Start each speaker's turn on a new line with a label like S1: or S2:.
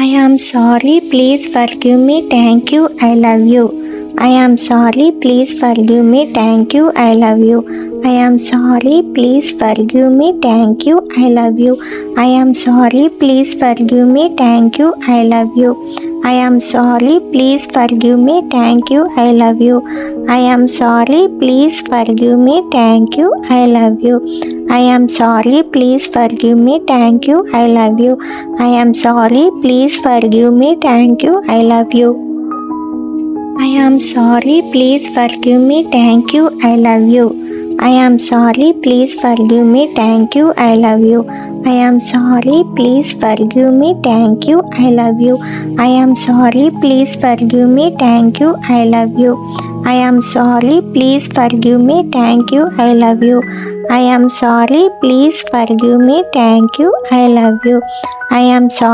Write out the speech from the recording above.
S1: I am sorry, please forgive me, thank you, I love you. I am sorry, please forgive me, thank you, I love you. I am sorry, please forgive me, thank you, I love you. I am sorry, please forgive me, thank you, I love you. I am sorry, please forgive me, thank you, I love you. I am sorry, please forgive me, thank you, I love you. I am sorry, please forgive me, thank you, I love you. I am sorry, please forgive me, thank you, I love you. I am sorry, please forgive me, thank you, I love you. I am sorry, please forgive me, thank you, I love you. I am sorry, please forgive me, thank you, I love you. I am sorry, please forgive me, thank you, I love you. I am sorry, please forgive me, thank you, I love you. I am sorry, please forgive me, thank you, I love you. I am sorry.